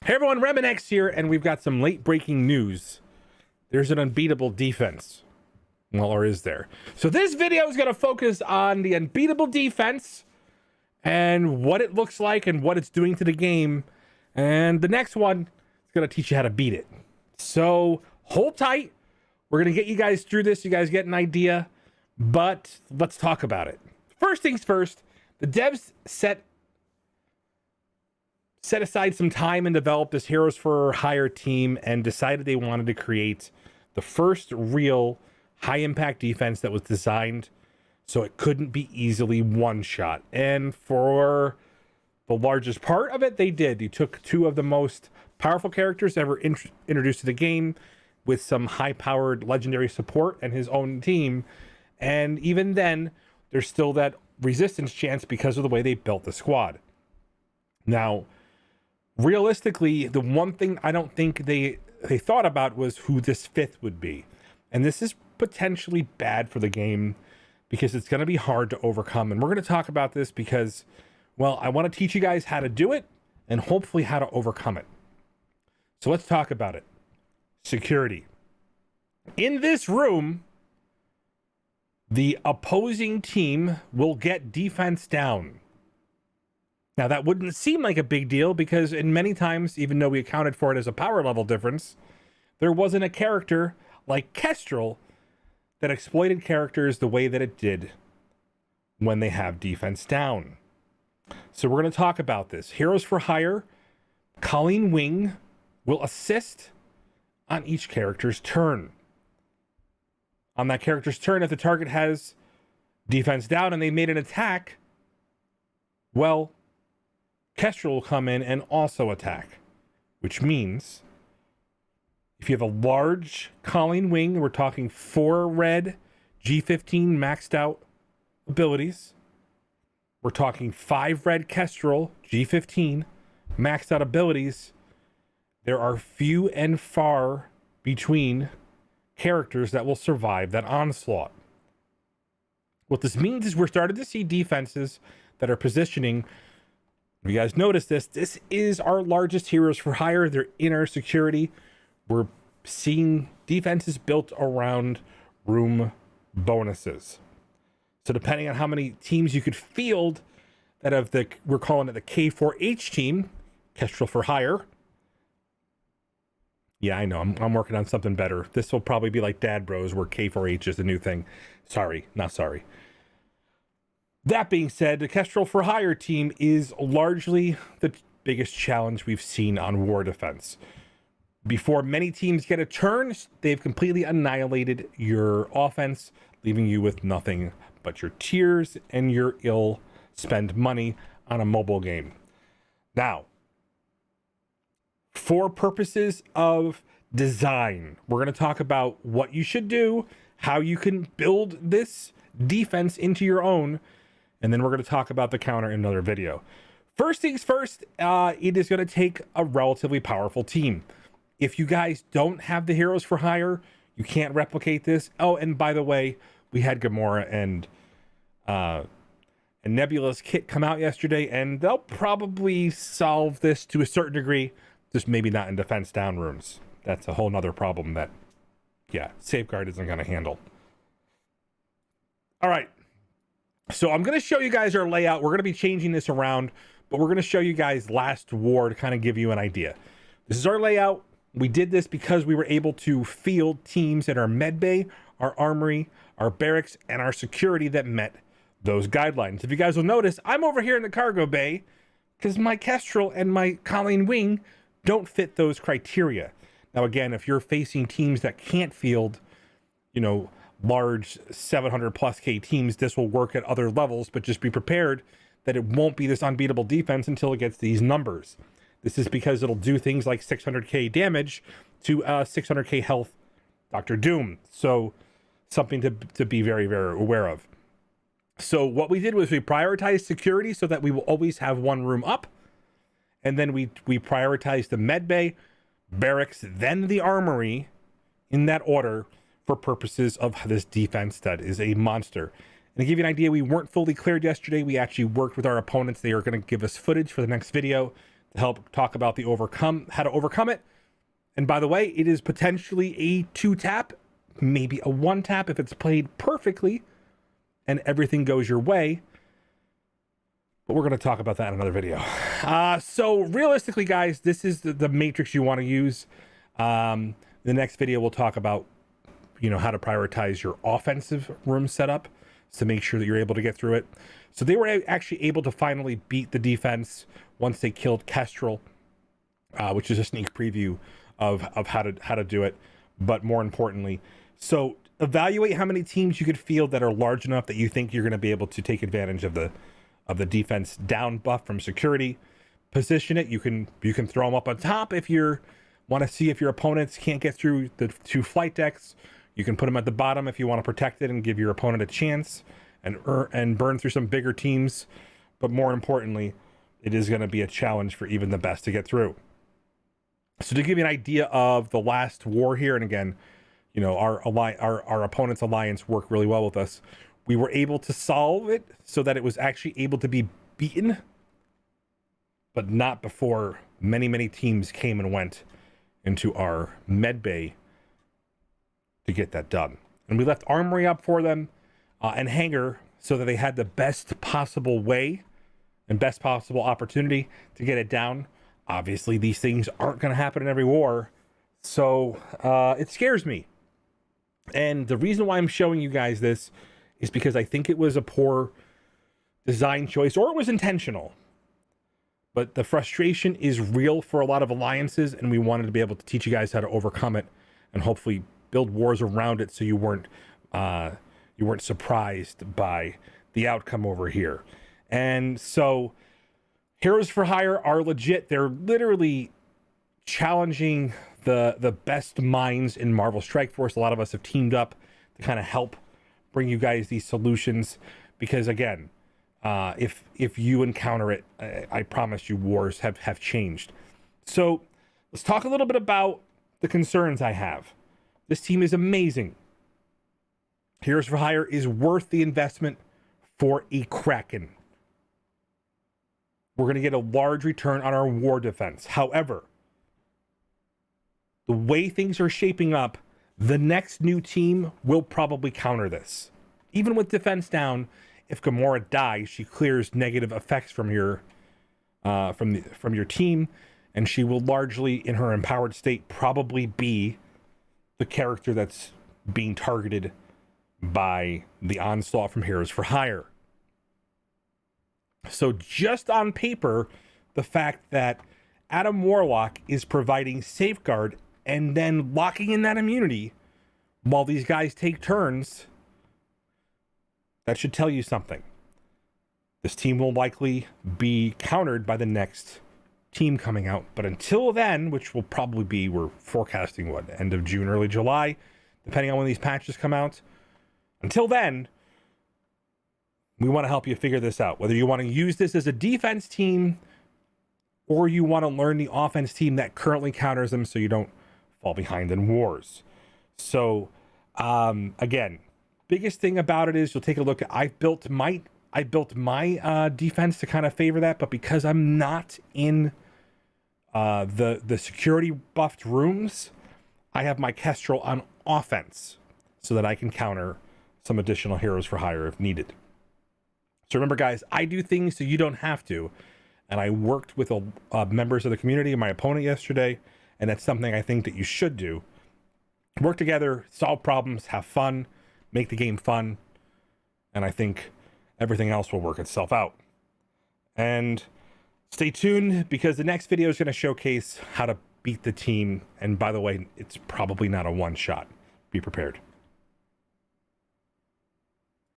Hey everyone, RemanX here, and we've got some late breaking news. There's an unbeatable defense. Well, or is there? So this video is going to focus on the unbeatable defense and what it looks like and what it's doing to the game. And the next one is going to teach you how to beat it. So hold tight. We're going to get you guys through this. You guys get an idea, but let's talk about it. First things first, the devs set aside some time and developed this Heroes for Hire team and decided they wanted to create the first real high impact defense that was designed so it couldn't be easily one shot. And for the largest part of it, they did. They took two of the most powerful characters ever introduced to the game with some high powered legendary support and his own team. And even then, there's still that resistance chance because of the way they built the squad. Now, realistically, the one thing I don't think they thought about was who this fifth would be. And this is potentially bad for the game because it's going to be hard to overcome. And we're going to talk about this because, well, I want to teach you guys how to do it and hopefully how to overcome it. So let's talk about it. Security. In this room, the opposing team will get defense down. Now, that wouldn't seem like a big deal because in many times, even though we accounted for it as a power level difference, there wasn't a character like Kestrel that exploited characters the way that it did when they have defense down. So we're going to talk about this. Heroes for Hire, Colleen Wing will assist on each character's turn. On that character's turn, if the target has defense down and they made an attack, well, Kestrel will come in and also attack, which means if you have a large Colleen Wing, we're talking 4 red G15 maxed out abilities. We're talking 5 red Kestrel G15 maxed out abilities. There are few and far between characters that will survive that onslaught. What this means is we're starting to see defenses that are positioning. If you guys notice this is our largest Heroes for Hire. They're in our security. We're seeing defenses built around room bonuses. So depending on how many teams you could field that of the, we're calling it the K4H team, Kestrel for Hire. Yeah, I know. I'm working on something better. This will probably be like Dad Bros, where K4H is the new thing. Sorry, not sorry. That being said, the Kestrel for Hire team is largely the biggest challenge we've seen on war defense. Before many teams get a turn, they've completely annihilated your offense, leaving you with nothing but your tears and your ill-spent money on a mobile game. Now, for purposes of design, we're going to talk about what you should do, how you can build this defense into your own, and then we're going to talk about the counter in another video. First things first, it is going to take a relatively powerful team. If you guys don't have the Heroes for Hire, you can't replicate this. Oh, and by the way, we had Gamora and Nebula's kit come out yesterday, and they'll probably solve this to a certain degree, just maybe not in defense down rooms. That's a whole nother problem that, yeah, Safeguard isn't going to handle. All right. So I'm going to show you guys our layout. We're going to be changing this around, but we're going to show you guys last war to kind of give you an idea. This is our layout. We did this because we were able to field teams in our med bay, our armory, our barracks, and our security that met those guidelines. If you guys will notice, I'm over here in the cargo bay because my Kestrel and my Colleen Wing don't fit those criteria. Now, again, if you're facing teams that can't field, large 700 plus K teams, this will work at other levels, but just be prepared that it won't be this unbeatable defense until it gets these numbers. This is because it'll do things like 600K damage to 600K health Dr. Doom. So something to be very, very aware of. So what we did was we prioritized security so that we will always have one room up. And then we prioritized the med bay, barracks, then the armory in that order for purposes of this defense that is a monster. And to give you an idea, we weren't fully cleared yesterday. We actually worked with our opponents. They are going to give us footage for the next video to help talk about how to overcome it. And by the way, it is potentially a 2-tap, maybe a 1-tap if it's played perfectly and everything goes your way. But we're going to talk about that in another video. So realistically, guys, this is the matrix you want to use. The next video, we'll talk about, how to prioritize your offensive room setup to make sure that you're able to get through it. So they were actually able to finally beat the defense once they killed Kestrel, which is a sneak preview of how to do it. But more importantly, so evaluate how many teams you could field that are large enough that you think you're going to be able to take advantage of the defense down buff from security. Position it. You can throw them up on top if you want to see if your opponents can't get through the 2 flight decks. You can put them at the bottom if you want to protect it and give your opponent a chance and burn through some bigger teams. But more importantly, it is going to be a challenge for even the best to get through. So to give you an idea of the last war here, and again, our opponent's alliance worked really well with us. We were able to solve it so that it was actually able to be beaten, but not before many teams came and went into our med bay to get that done. And we left armory up for them and hangar so that they had the best possible way and best possible opportunity to get it down. Obviously, these things aren't going to happen in every war, so it scares me. And the reason why I'm showing you guys this is because I think it was a poor design choice, or it was intentional. But the frustration is real for a lot of alliances, and we wanted to be able to teach you guys how to overcome it and hopefully build wars around it so you weren't surprised by the outcome over here. And so Heroes for Hire are legit. They're literally challenging the best minds in Marvel Strike Force. A lot of us have teamed up to kind of help bring you guys these solutions because, again, if you encounter it, I promise you wars have changed. So let's talk a little bit about the concerns I have. This team is amazing. Heroes for Hire is worth the investment for a Kraken. We're going to get a large return on our war defense. However, the way things are shaping up, the next new team will probably counter this. Even with defense down, if Gamora dies, she clears negative effects from your team, and she will largely, in her empowered state, probably be the character that's being targeted by the onslaught from Heroes for Hire. So just on paper, the fact that Adam Warlock is providing safeguard and then locking in that immunity while these guys take turns, that should tell you something. This team will likely be countered by the next team coming out. But until then, which will probably be, we're forecasting end of June, early July, depending on when these patches come out. Until then, we want to help you figure this out. Whether you want to use this as a defense team or you want to learn the offense team that currently counters them so you don't fall behind in wars. So, again, biggest thing about it is you'll take a look at, I built my defense to kind of favor that, but because I'm not in the security buffed rooms, I have my Kestrel on offense so that I can counter some additional Heroes for Hire if needed. So remember, guys, I do things so you don't have to, and I worked with members of the community and my opponent yesterday, and that's something I think that you should do. Work together, solve problems, have fun, make the game fun, and I think everything else will work itself out. And stay tuned, because the next video is going to showcase how to beat the team. And by the way, it's probably not a one-shot. Be prepared.